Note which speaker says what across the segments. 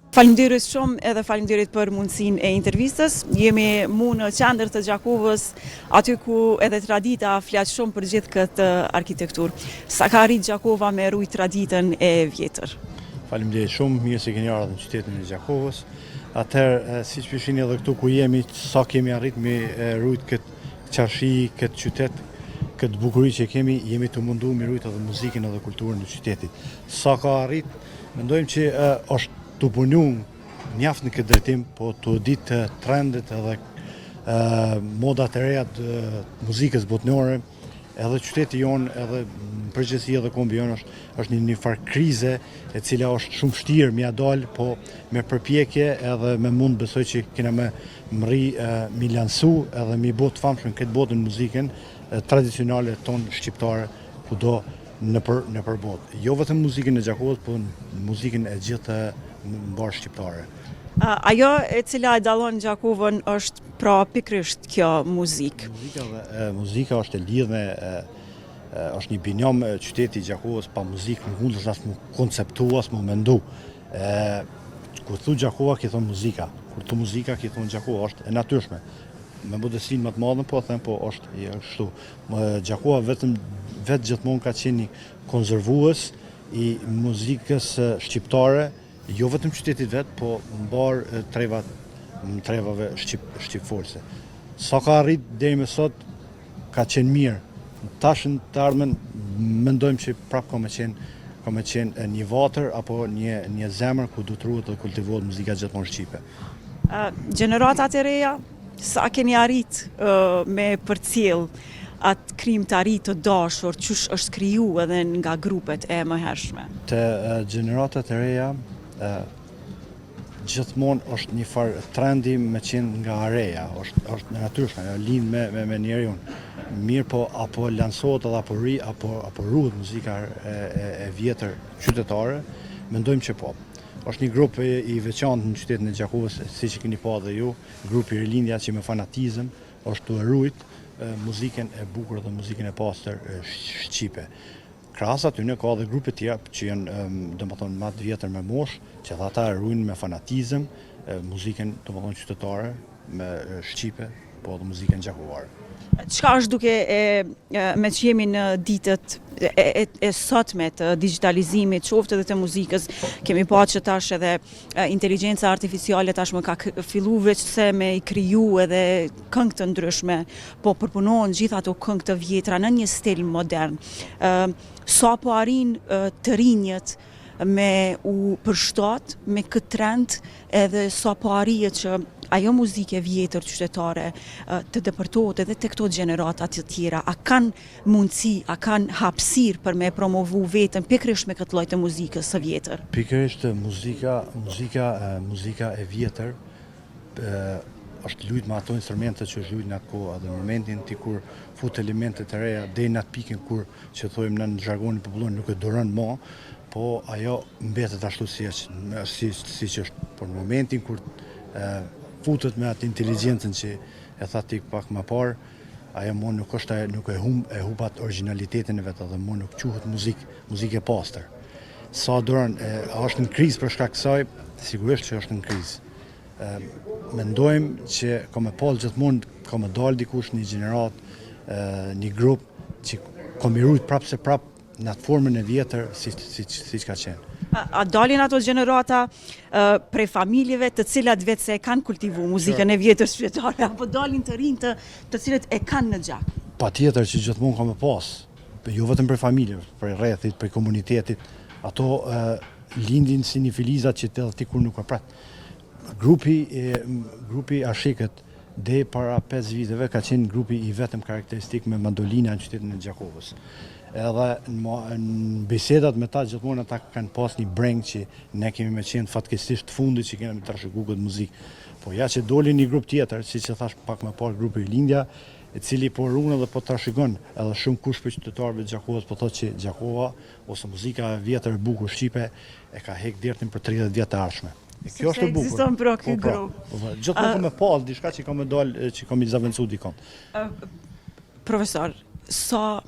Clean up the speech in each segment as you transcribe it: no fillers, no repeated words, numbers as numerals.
Speaker 1: Faleminderit shumë edhe faleminderit për mundësinë e intervistës. Jemi mu në qendër të Gjakovës, aty ku edhe tradita flet shumë për gjithë këtë arkitekturë. Sa ka arrit Gjakova me rujt traditën e vjetër?
Speaker 2: Faleminderit shumë, mirë se keni ardhur në qytetin e Gjakovës. Atëherë, siç pishini edhe këtu ku jemi, sa kemi arrit me rujt këtë qarshi, këtë qytet, këtë bukuri që kemi, jemi të mundu me rujt edhe muzikën edhe kulturën në qytetit. Sa ka arrit, mendojmë që është të punu mjaft në këtë drejtim, po të ditë trendet edhe modat e reja të muzikës botnore, edhe qyteti jonë, edhe në përgjithësi edhe kombi jonë është një farë krize e cila është shumë vështirë me dalë, po me përpjekje edhe me mund besoj që kena me mri mi lansu edhe mi botë famshëm këtë botën muzikën tradicionale tonë shqiptare kudo në për botë. Jo vetëm muzikën e Gjakovës, po muzikën e gjithë mbarë shqiptare.
Speaker 1: Ajo e cila e dallon Gjakovën është pra pikrisht kjo muzikë.
Speaker 2: Muzika është e lidhme, është një binjom qyteti Gjakovës pa muzikë, nuk mund të as mu konceptu, as mu mendu. Kur thu Gjakova, ki thonë muzika. Kur thu muzika, ki thonë Gjakova, është e natyrshme. Me modestinë më të madhe, po them, po është kështu. Gjakova vetë gjithmonë ka qenë një konservues i muzikës shqiptare, jo vetëm qytetit vetë, po mbarë trevave shqipforse. Sa ka arrit deri më sot, ka qenë mirë. Tashën të ardhmen, mendojmë që prapë ka me qenë një vatër apo një zemër ku du të ruhet dhe kultivohet muzika gjithmonë shqipe.
Speaker 1: Gjeneratat e reja, sa keni arrit me përcjell atë krijimtari të dashur, qysh është kriju edhe nga grupet e mëhershme?
Speaker 2: Të gjeneratat e reja, gjithmonë është një farë trendi me qenë nga areja, është në natyrshme, lind me njeriun. Mirë po, apo lansohet edhe apo ruhet muzika e vjetër qytetare, mendojmë që po. Është një grup i veçantë në qytetin e Gjakovës, si që keni pa dhe ju, grupi Rilindja që me fanatizëm është të rujt muzikën e bukur dhe muzikën e pastër shqipe. Krahas aty në ka dhe grupe tjera që janë domethënë më të vjetër me moshë, që ata ruajnë me fanatizëm muzikën domethënë qytetare, me shqipe, po edhe muzikën gjakovare.
Speaker 1: Çka është duke me që jemi në ditët e sotme të digitalizimit, qoftë edhe të muzikës, kemi pa që tash edhe inteligjenca artificiale tashmë ka fillu veç se me i kriju edhe këngë të ndryshme, po përpunohen gjithë ato këngë të vjetra në një stil modern. Sa po arrin të rinjët me u përshtat me këtë trend edhe sa po arrihet që ajo muzike vjetër qytetare të depërtohet edhe të këto gjeneratat të tjera, a kanë mundësi, a kanë hapësirë për me promovu vetën pikërisht me këtë lloj të muzikës së vjetër?
Speaker 2: Pikërisht muzika e vjetër është lujt me ato instrumente që është lujt në atë kohë, edhe në momentin ti kur fut elementet e reja deri në atë pikën kur që thojmë në zhargonin popullor nuk e duron më, po ajo mbetet ashtu si që është. Por në momentin kur futet me atë inteligjencën që e tha ti pak më parë, ajo më nuk e humbat originalitetin e vetë dhe më nuk quhet muzikë e pastër. Sa duron, a është në krizë për shkak kësaj? Sigurisht që është në krizë. Mendojmë që ka me pas gjithmonë ka me dalë dikush një gjenerat, një grup që ka me rujt prapë se prapë në atë formën e vjetër si ka qenë.
Speaker 1: A dalin ato gjenerata prej familjeve të cilat vetë se e kanë kultivu muzikën e vjetër shqiptare, apo dalin të rinj të cilët e kanë në gjak?
Speaker 2: Patjetër që gjithmonë ka me pas, jo vetëm prej familjeve, prej rrethit, prej komunitetit, ato lindin si një filizat që të ti kur nuk e pret. Grupi Ashikët dhe para 5 viteve ka qenë grupi i vetëm karakteristik me mandolina në qytetin e Gjakovës. Edhe në bisedat me ta gjithmonë ata kanë pas një breng që ne kemi me qenë fatkesisht fundit që kemi trashëguar këtë muzikë. Po ja që doli një grup tjetër, siç e thash pak më parë, grupi Lindja, i cili po ruan dhe po trashëgon edhe shumë kush për qytetarëve të Gjakovës, po thotë që Gjakova ose muzika e vjetër e bukur shqipe e ka hek dertin për 30 vjet të ardhshme. Kjo është e bukur.
Speaker 1: Ekziston pra ky grup.
Speaker 2: Gjithmonë ka me pas diçka që ka me dalë, që ka me zaventu dikon.
Speaker 1: Profesor, sa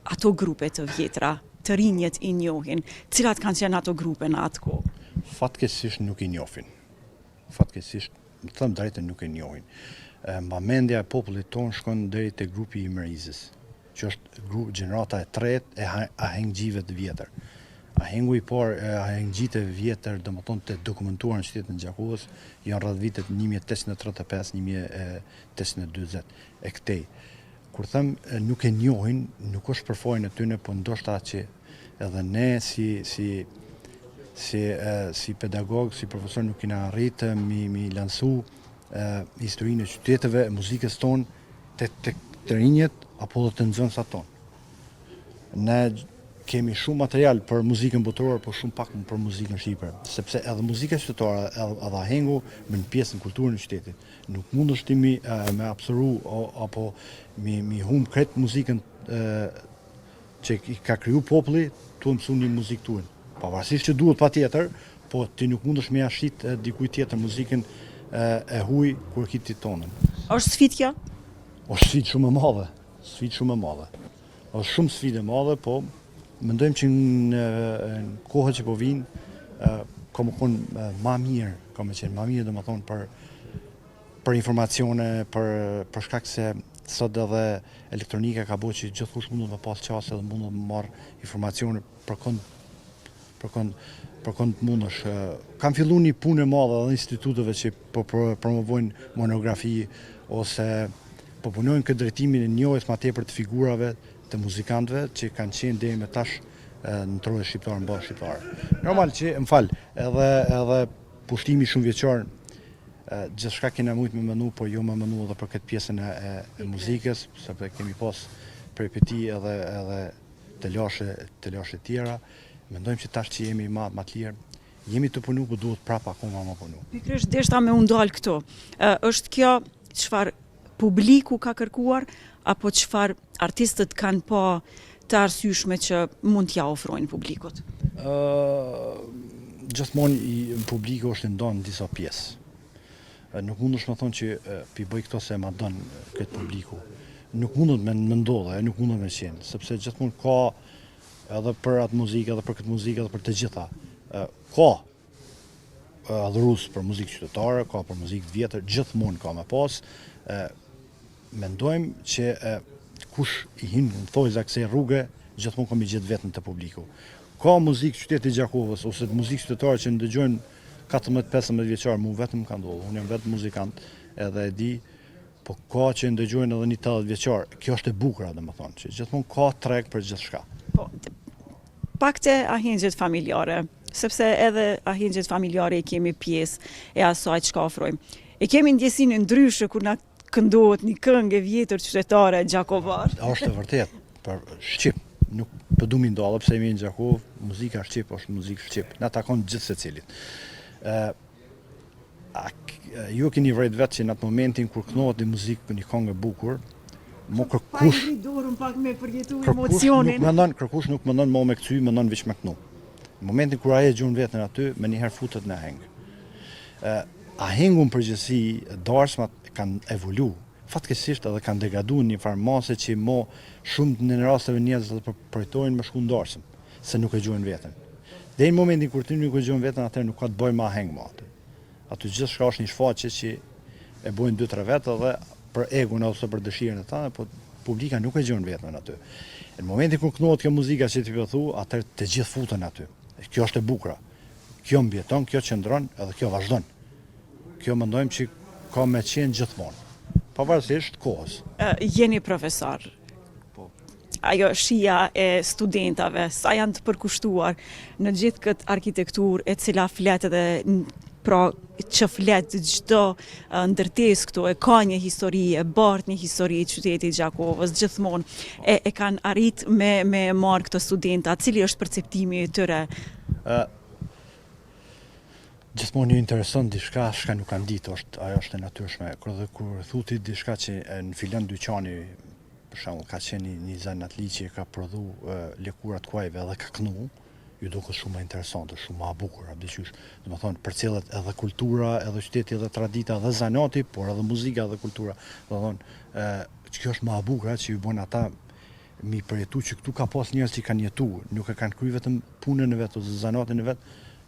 Speaker 1: ato grupe të vjetra, të rinjët i njohin, cilat kanë qenë ato grupe në atë kohë?
Speaker 2: Fatkeqësisht nuk i njohin. Fatkeqësisht, më them drejtën, nuk e njohin. Mbamendja e popullit tonë shkon deri te grupi i Merizës, që është gjenerata e tretë e ahengjive të vjetër. Ahengu i parë, ahengjit e vjetër, domethënë të dokumentuar në qytetin e Gjakovës, janë rreth vitet 1835-1840 e këtej. Kur them nuk e njohin, nuk është për fajin e tyre, po ndoshta që edhe ne si pedagog, si profesor nuk kena arritë mi lansu historinë e qyteteve, e muzikës tonë të rinjët apo dhe të nxënësat tonë. Ne kemi shumë material për muzikën botërore, po shumë pak për muzikën shqipe, sepse edhe muzika qytetare, edhe ahengu bën pjesë në kulturën e qytetit. Nuk mund është ti me absorbu apo mi humb krejt muzikën që i ka kriju populli, tu mësu një muzikë tuën. Pavarësisht që duhet patjetër, po ti nuk mund është me ashit dikuj tjetër muzikën e huj kur kiti tonën.
Speaker 1: Është sfidë kjo?
Speaker 2: Është sfidë shumë e madhe, është shumë sfidë e madhe, po mendojmë që në kohët që po vinë, ka më konë ma mirë, domethënë për informacione, për shkak se sot edhe elektronika ka bërë që gjithkush mund të pas qasë dhe mund të marrë informacione për kënd mundësh. Kam fillu një punë e madhe edhe instituteve që po promovojnë monografi ose po punojnë këtë drejtimin e njohjes ma tepër të figurave të muzikantëve që kanë qenë deri më tash në trojë shqiptare, në bazë shqiptare. Normal që, më fal, edhe pushtimi shumë vjeçar, gjithçka kena mujt me menu, por jo me menu edhe për këtë pjesën e muzikës, sepse kemi pas peripeti edhe të lashe tjera. Mendojmë që tash që jemi ma të lirë, jemi të punu, po duhet prapa akoma ma punu.
Speaker 1: Pikërisht deshta me u ndal këto. Është kjo çfarë publiku ka kërkuar, apo çfarë artistët kanë pa të arsyeshme që mund t'ja ofrojnë publikut?
Speaker 2: Gjithmonë publiku është ndonë në disa pjesë. Nuk mund është me thonë që pi bëj këto se ma donë këtë publiku. Nuk mundet me ndodhe, nuk mundet me qenë, sepse gjithmonë ka edhe për atë muzikë, edhe për këtë muzikë, edhe për të gjitha. Ka adhurus për muzikë qytetare, ka për muzikë vjetër, gjithmonë ka me pas. Mendojmë që kush i hinë në thojza kësaj rrugë, gjithmonë kam i gjithë vetën të publiku. Ka muzikë qytetit Gjakovës, ose muzikë qytetare që ndëgjojnë 14-15 vjeçar, mu vetëm ka ndodhur. Unë jam vetë muzikant edhe e di, po ka që ndëgjojnë edhe një 80 vjeçar. Kjo është e bukur, domethënë, që gjithmonë ka treg për gjithçka.
Speaker 1: Po, pak të ahengjet familjare, sepse edhe ahengjet familjare i kemi pjesë e asaj çka ofrojmë. E kemi ndjesinë ndryshe kur na këndohet një këngë e vjetër qytetare gjakovar.
Speaker 2: Është e vërtet, për Shqip, nuk po du mi ndalë, pse jemi në Gjakovë, muzika Shqip është muzikë Shqip, na takon gjithë secilit. Ju keni vërejt vetë që në atë momentin kur kënohet një muzikë për një këngë e bukur, kërkush nuk mendon më me këthy, mendon veç me kënu. Në momentin kur aje gjunë vetën aty, me njëherë futet në aheng. Ahengu në përgjithësi, darsmat kanë evolu, fatkeqësisht edhe kanë degradu një farë mase që shumë në rasteve njerëzit edhe përtojnë me shku në darsëm, se nuk e gjuën vetën. Dhe në momentin kur ti nuk e gjuën vetën, atëherë nuk ka të bëjë me aheng më aty. Aty gjithë shka është një shfaqe që e bojnë 2-3 vetë edhe për egun ose për dëshirën e tane, po publika nuk e gjuën vetën aty. Në momentin kur kënohet kjo muzika që ti pëthu, atëherë të gjithë futen aty. Kjo është e bukura. Kjo mbjeton, kjo qëndron edhe kjo vazhdon. Kjo mendojmë që ka me qenë gjithmonë, pavarësisht kohës.
Speaker 1: Jeni profesor. Ajo shija e studentave, sa janë të përkushtuar në gjithë këtë arkitekturë e cila flet edhe pra që flet çdo ndërtesë këtu, e ka një histori, e bart një histori qytetit Gjakovës, gjithmonë e kanë arrit me marrë këto studenta, cili është perceptimi i tyre?
Speaker 2: Gjithmonë një intereson diçka shka nuk kanë ditë, ajo është e natyrshme. Kur thuti diçka që në filon dyqani, për shembull, ka qenë një zanatli që ka prodhu lëkura të kuajve edhe ka kënu, ju duket shumë interesante, shumë më e bukur, abdyqysh. Domethënë përcjellet edhe kultura, edhe qyteti, edhe tradita, edhe zanati, por edhe muzika edhe kultura. Domethënë, kjo është më e bukur që ju bën ata mi përjetu që këtu ka pas njerëz që kanë jetu, nuk e kanë kryer vetëm punën e vet ose zanatin e vet,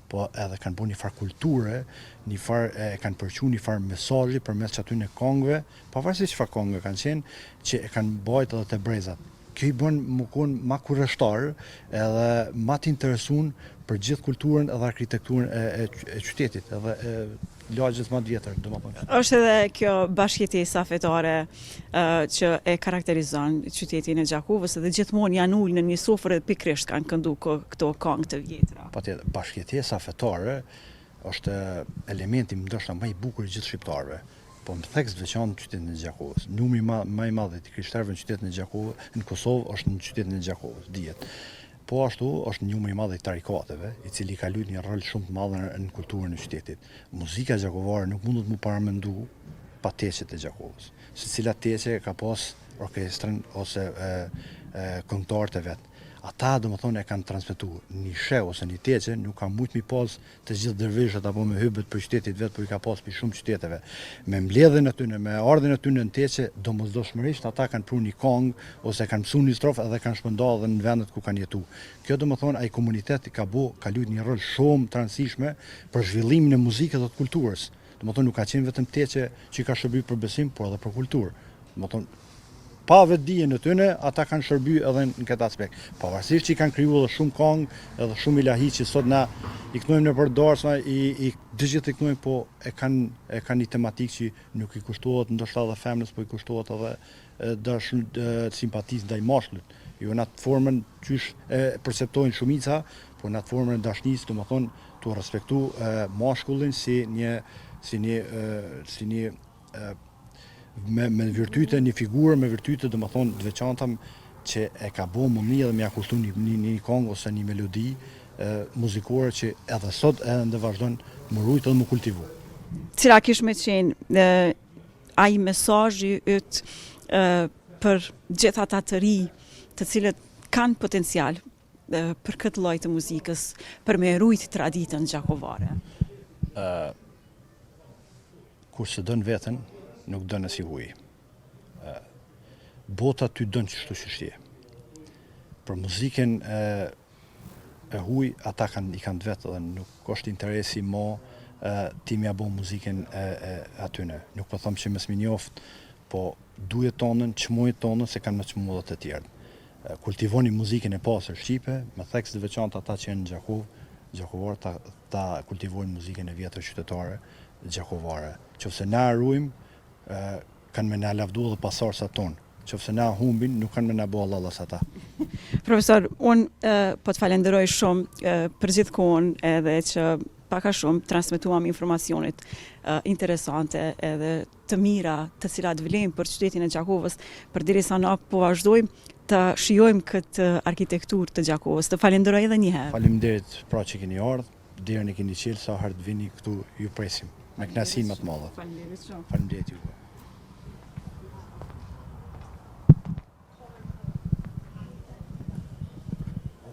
Speaker 2: po edhe kanë bërë një farë kulture, një farë kanë përqu një farë mesazhi përmes aty në kongëve, pavarësisht çfarë kongëve kanë qenë, që e kanë bajt edhe të brezat. Kjo i bën më konë ma kurreshtar edhe ma të interesun për gjithë kulturën edhe arkitekturën e qytetit, edhe lagjës ma të vjetër, domethënë.
Speaker 1: Është edhe kjo bashkëjetesa fetare që e karakterizon qytetin e Gjakovës dhe gjithmonë janë ulë në një sofrë dhe pikërisht kanë këndu këto këngë të vjetra.
Speaker 2: Patjetër, bashkëjetesa fetare është elementi ndoshta më i bukur i gjithë shqiptarëve. Po më theks veçantë qytetin e Gjakovës. Numri më i madh i krishterëve në qytetin e Gjakovës, në Kosovë është në qytetin e Gjakovës, dihet. Po ashtu është numri i madh i tarikateve, i cili ka luajtur një rol shumë të madh në kulturën e qytetit. Muzika gjakovare nuk mundet mu paramendu pa teqet e Gjakovës. Secila teqe ka pas orkestrën ose këngëtarët e vet. Ata domethënë e kanë transmetuar një sheh ose një teqe, nuk ka mujt mi pas të gjithë dërvishët apo me hybet për qytetit vet, por i ka pas për shumë qyteteve. Me mbledhjen aty, me ardhen aty në teqe, domosdoshmërisht ata kanë pru një këngë ose kanë mësuar një strofë edhe kanë shpërndar edhe në vendet ku kanë jetu. Kjo domethënë ai komunitet ka luajtur një rol shumë të rëndësishme për zhvillimin e muzikës dhe të kulturës. Domethënë nuk ka qenë vetëm teqe që ka shërbyer për besim, por edhe për kulturë. Domethënë pa vetë dijen e tyre, ata kanë shërbyer edhe në këtë aspekt. Pavarësisht që i kanë krijuar edhe shumë këngë, edhe shumë ilahi që sot na i knojmë në përdorsma, i të gjithë i knojmë, po e kanë një tematikë që nuk i kushtohet ndoshta edhe femrës, po i kushtohet edhe simpatisë ndaj mashkullit. Jo në atë formën qysh e perceptojnë shumica, por në atë formën e dashurisë, domethënë tu respektu mashkullin si një me virtyte, një figurë me virtyte domethënë të veçanta që e ka bërë mundësi edhe më ja kushtu një këngë ose një melodi muzikore që edhe sot ende vazhdon më rujt edhe më kultivu.
Speaker 1: Cila kish me qenë ai mesazhi yt për gjithë ata të ri të cilët kanë potencial për këtë lloj të muzikës, për me rujt traditën gjakovare?
Speaker 2: Kur se dën veten, nuk dënë si huj. Bota ty dënë qështu qështje. Për muzikën e huj, ata i kanë të vetë dhe nuk është interesi mo ti mja bo muzikën atyne. Nuk po thëmë që mes mi njoft, po duhet tonën, qmojt tonën, se kanë me qmu dhe të tjerë. Kultivoni muzikën e pasër Shqipe, me theks të veçantë ata që janë në Gjakovarë, ta kultivojnë muzikën e vjetër qytetare, gjakovare. Qofse na arrujmë, kanë me na lavdu dhe pasarësat tonë. Qofse na humbin, nuk kanë me na bo allalas ata.
Speaker 1: Profesor, unë po të falenderoj shumë për gjithë kohën edhe që paka shumë transmetuam informacionit interesante edhe të mira të cilat vlejmë për qytetin e Gjakovës, përderisa na po vazhdojmë të shijojmë këtë arkitekturë të Gjakovës. Të falenderoj edhe një herë.
Speaker 2: Faleminderit pra që keni ardhur, deri në keni qelë sa herë të vini këtu ju presim. Me kënaqësi më të madhe.
Speaker 1: Faleminderit shumë.
Speaker 2: Faleminderit juve.